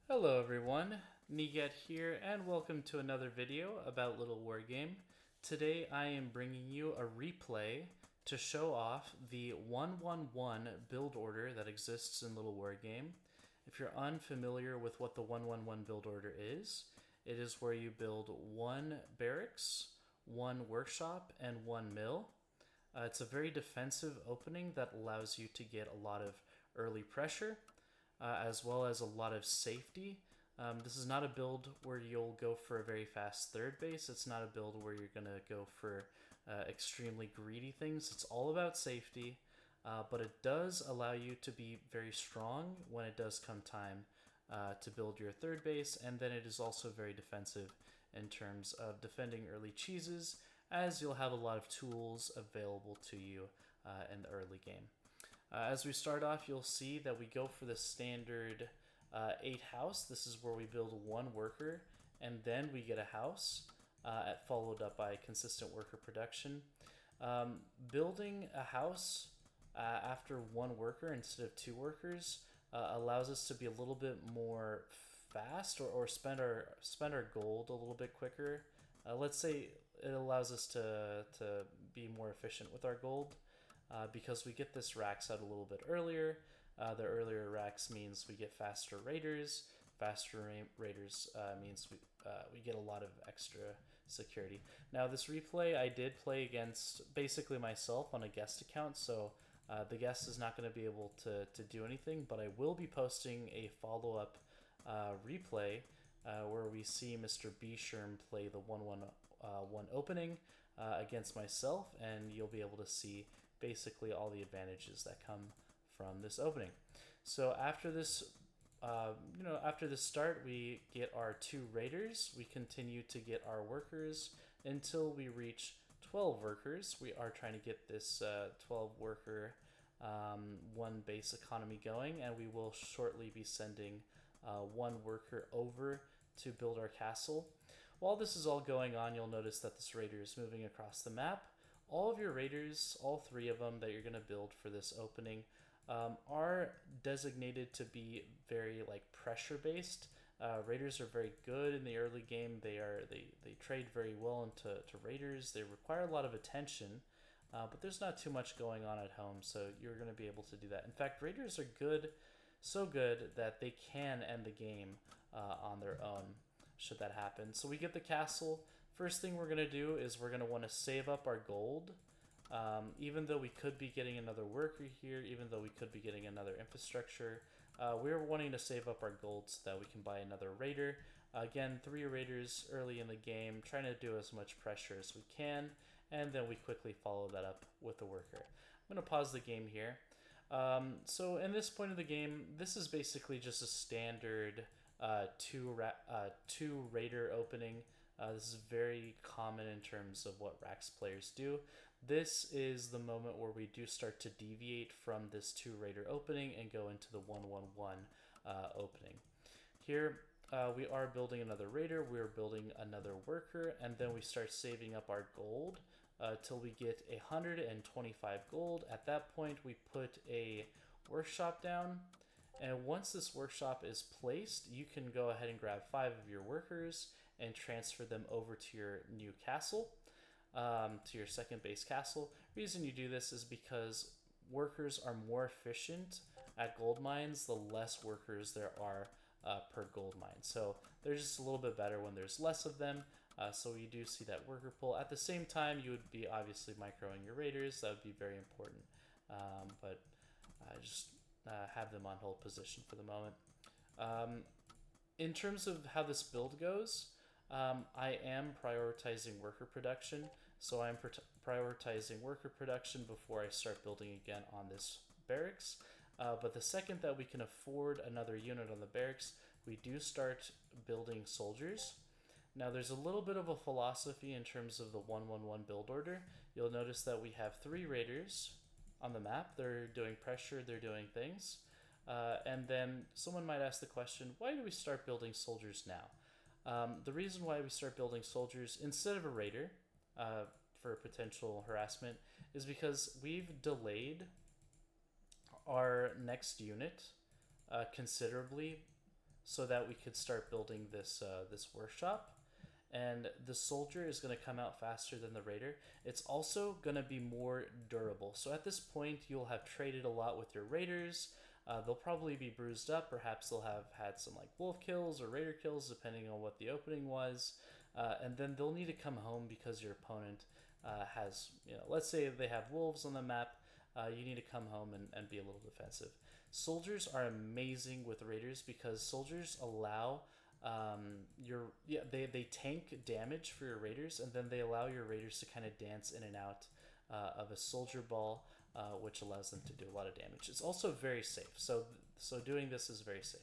Hello everyone, Niget here, and welcome to another video about Littlewargame. Today I am bringing you a replay to show off the 1-1-1 build order that exists in Littlewargame. If you're unfamiliar with what the 1-1-1 build order is, it is where you build one barracks, one workshop, and one mill. It's a very defensive opening that allows you to get a lot of early pressure, as well as a lot of safety. This is not a build where you'll go for a very fast third base. It's not a build where you're going to go for extremely greedy things. It's all about safety, but it does allow you to be very strong when it does come time to build your third base, and then it is also very defensive in terms of defending early cheeses, as you'll have a lot of tools available to you in the early game. As we start off, you'll see that we go for the standard 8 house. This is where we build one worker, and then we get a house, followed up by consistent worker production. Building a house after one worker instead of two workers allows us to be a little bit more fast, or spend our gold a little bit quicker. Let's say it allows us to be more efficient with our gold. Because we get this racks out a little bit earlier. The earlier racks means we get faster raiders. Faster raiders means we get a lot of extra security. Now this replay I did play against basically myself on a guest account, so the guest is not going to be able to do anything, but I will be posting a follow-up replay where we see Mr. B. Sherm play the 1-1-1 opening against myself, and you'll be able to see basically all the advantages that come from this opening. So after this, after this start, we get our 2 raiders. We continue to get our workers until we reach 12 workers. We are trying to get this 12 worker one base economy going, and we will shortly be sending one worker over to build our castle. While this is all going on, you'll notice that this raider is moving across the map. All of your raiders, all 3 of them that you're going to build for this opening, are designated to be very pressure based. Raiders are very good in the early game. They trade very well into raiders. They require a lot of attention, but there's not too much going on at home, so you're going to be able to do that. In fact, raiders are good, so good that they can end the game on their own should that happen. So we get the castle. First thing we're going to do is we're going to want to save up our gold. Even though we could be getting another worker here, even though we could be getting another infrastructure, we're wanting to save up our gold so that we can buy another raider. Again, 3 raiders early in the game, trying to do as much pressure as we can, and then we quickly follow that up with a worker. I'm going to pause the game here. So in this point of the game, this is basically just a standard 2 raider opening. This is very common in terms of what Rax players do. This is the moment where we do start to deviate from this 2 raider opening and go into the 1-1-1 opening. Here we are building another raider, we're building another worker, and then we start saving up our gold till we get 125 gold. At that point we put a workshop down. And once this workshop is placed, you can go ahead and grab 5 of your workers and transfer them over to your new castle, to your second base castle. Reason you do this is because workers are more efficient at gold mines the less workers there are per gold mine. So they're just a little bit better when there's less of them. So you do see that worker pull. At the same time, you would be obviously microing your raiders. That would be very important. But just have them on hold position for the moment. In terms of how this build goes, I am prioritizing worker production, so I'm prioritizing worker production before I start building again on this barracks. But the second that we can afford another unit on the barracks, we do start building soldiers. Now there's a little bit of a philosophy in terms of the 1-1-1 build order. You'll notice that we have 3 raiders on the map. They're doing pressure, they're doing things. And then someone might ask the question, why do we start building soldiers now? The reason why we start building soldiers instead of a raider for potential harassment is because we've delayed our next unit considerably so that we could start building this workshop. And the soldier is going to come out faster than the raider. It's also going to be more durable. So at this point, you'll have traded a lot with your raiders. They'll probably be bruised up. Perhaps they'll have had some like wolf kills or raider kills, depending on what the opening was. And then they'll need to come home because your opponent has, let's say they have wolves on the map. You need to come home and be a little defensive. Soldiers are amazing with raiders because soldiers allow they tank damage for your raiders, and then they allow your raiders to kind of dance in and out of a soldier ball, which allows them to do a lot of damage. It's also very safe. So doing this is very safe.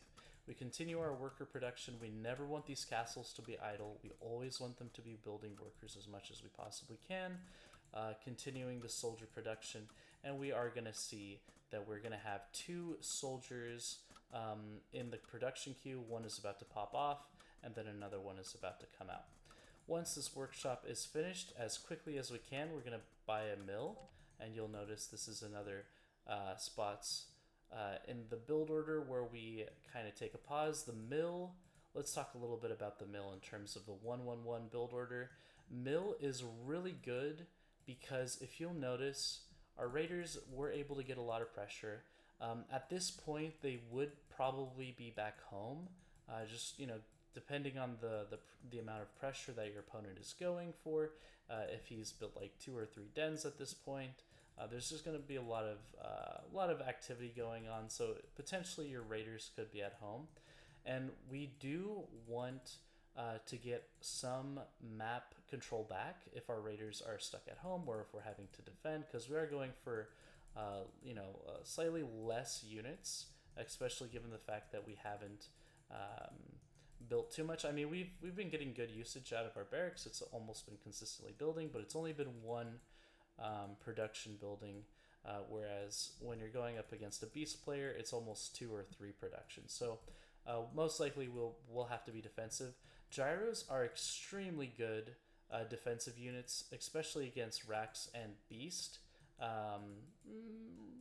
We continue our worker production. We never want these castles to be idle. We always want them to be building workers as much as we possibly can. Continuing the soldier production, and we are going to see that we're going to have 2 soldiers in the production queue. One is about to pop off, and then another one is about to come out. Once this workshop is finished, as quickly as we can, we're going to buy a mill, and you'll notice this is another spots in the build order where we kind of take a pause. The mill, let's talk a little bit about the mill in terms of the 111 build order. Mill is really good because if you'll notice, our raiders were able to get a lot of pressure. At this point, they would probably be back home, just depending on the amount of pressure that your opponent is going for. If he's built like 2 or 3 dens at this point, there's just going to be a lot of activity going on. So potentially your raiders could be at home, and we do want to get some map control back if our raiders are stuck at home or if we're having to defend, because we are going for slightly less units, especially given the fact that we haven't built too much. I mean, we've been getting good usage out of our barracks. It's almost been consistently building, but it's only been 1 production building, whereas when you're going up against a beast player, it's almost 2 or 3 productions. So most likely we'll have to be defensive. Gyros are extremely good defensive units, especially against Rax and Beast.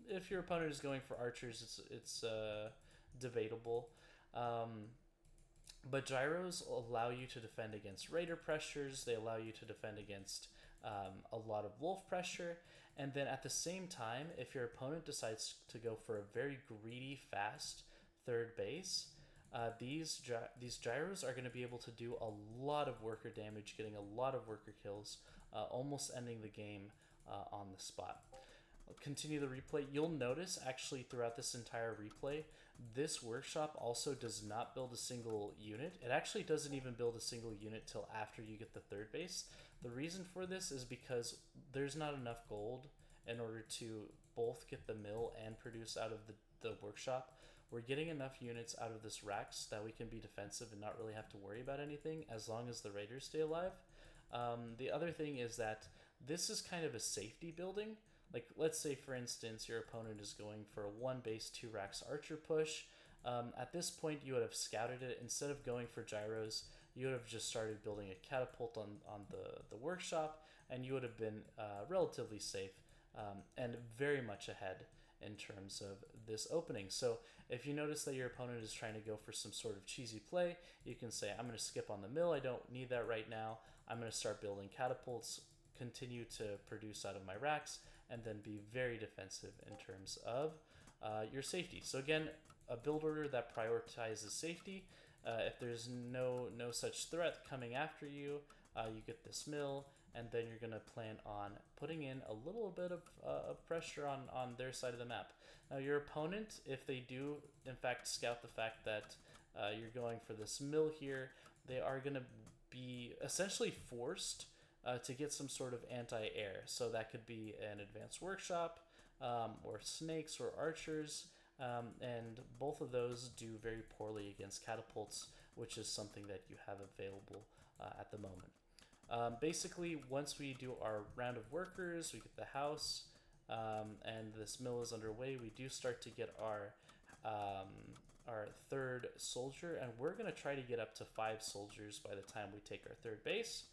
If your opponent is going for archers, it's debatable. But gyros allow you to defend against raider pressures. They allow you to defend against a lot of wolf pressure. And then at the same time, if your opponent decides to go for a very greedy, fast third base, these gyros are going to be able to do a lot of worker damage, getting a lot of worker kills, almost ending the game on the spot. I'll continue the replay. You'll notice actually throughout this entire replay, this workshop also does not build a single unit. It actually doesn't even build a single unit till after you get the third base. The reason for this is because there's not enough gold in order to both get the mill and produce out of the workshop. We're getting enough units out of this Rax that we can be defensive and not really have to worry about anything as long as the raiders stay alive. The other thing is that this is kind of a safety building. Like, let's say, for instance, your opponent is going for a 1 base 2 Rax archer push. At this point, you would have scouted it. Instead of going for gyros, you would have just started building a catapult on the workshop, and you would have been relatively safe and very much ahead in terms of this opening. So if you notice that your opponent is trying to go for some sort of cheesy play, you can say, I'm going to skip on the mill. I don't need that right now. I'm going to start building catapults, continue to produce out of my racks, and then be very defensive in terms of your safety. So again, a build order that prioritizes safety. If there's no such threat coming after you, you get this mill, and then you're going to plan on putting in a little bit of pressure on their side of the map. Now your opponent, if they do in fact scout the fact that you're going for this mill here, they are going to be essentially forced to get some sort of anti-air. So that could be an advanced workshop or snakes or archers, and both of those do very poorly against catapults, which is something that you have available at the moment. Basically, once we do our round of workers, we get the house, and this mill is underway. We do start to get our third soldier, and we're going to try to get up to 5 soldiers by the time we take our third base.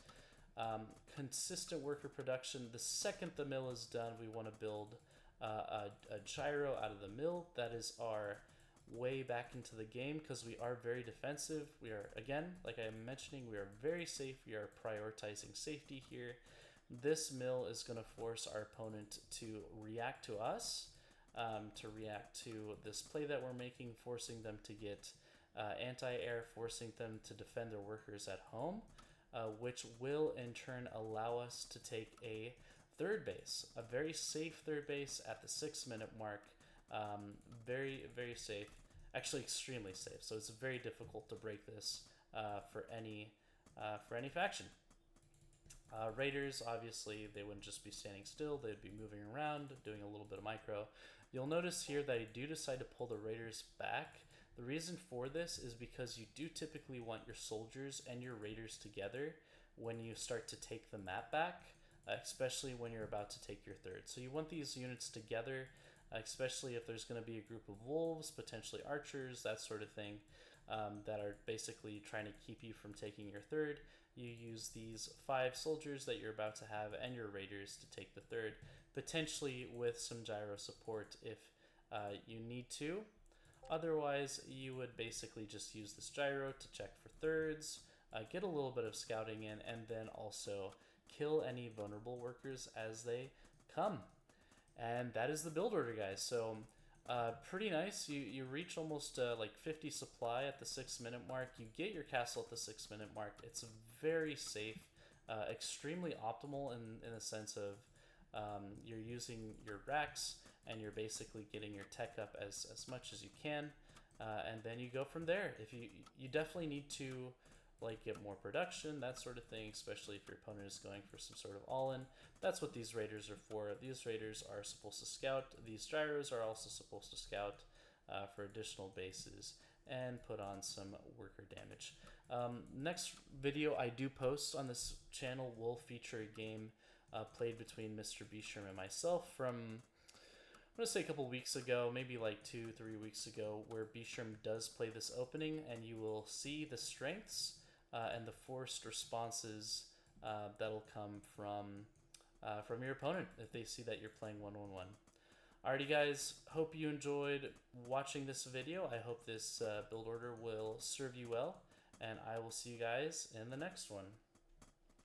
Consistent worker production. The second the mill is done, we want to build a gyro out of the mill. That is our way back into the game because we are very defensive. We are, again, like I'm mentioning, we are very safe. We are prioritizing safety here. This mill is going to force our opponent to react to us, to react to this play that we're making, forcing them to get anti-air, forcing them to defend their workers at home, which will in turn allow us to take a third base, a very safe third base at the 6-minute mark. Very, very safe, actually extremely safe. So it's very difficult to break this for any faction. Raiders, obviously, they wouldn't just be standing still. They'd be moving around, doing a little bit of micro. You'll notice here that I do decide to pull the Raiders back. The reason for this is because you do typically want your soldiers and your Raiders together when you start to take the map back, especially when you're about to take your third. So you want these units together, especially if there's going to be a group of wolves, potentially archers, that sort of thing, that are basically trying to keep you from taking your third. You use these 5 soldiers that you're about to have and your raiders to take the third, potentially with some gyro support if you need to. Otherwise, you would basically just use this gyro to check for thirds, get a little bit of scouting in, and then also kill any vulnerable workers as they come. And that is the build order, guys. So pretty nice. You reach almost like 50 supply at the 6-minute mark. You get your castle at the 6-minute mark. It's very safe, extremely optimal in the sense of you're using your racks and you're basically getting your tech up as much as you can, and then you go from there. If you definitely need to like get more production, that sort of thing, especially if your opponent is going for some sort of all-in. That's what these raiders are for. These raiders are supposed to scout. These gyros are also supposed to scout for additional bases and put on some worker damage. Next video I do post on this channel will feature a game played between Mr. Beesham and myself from, I'm going to say a couple weeks ago, maybe like 2-3 weeks ago, where Beesham does play this opening, and you will see the strengths and the forced responses that'll come from your opponent if they see that you're playing 1-1-1. Alrighty guys, hope you enjoyed watching this video. I hope this build order will serve you well, and I will see you guys in the next one.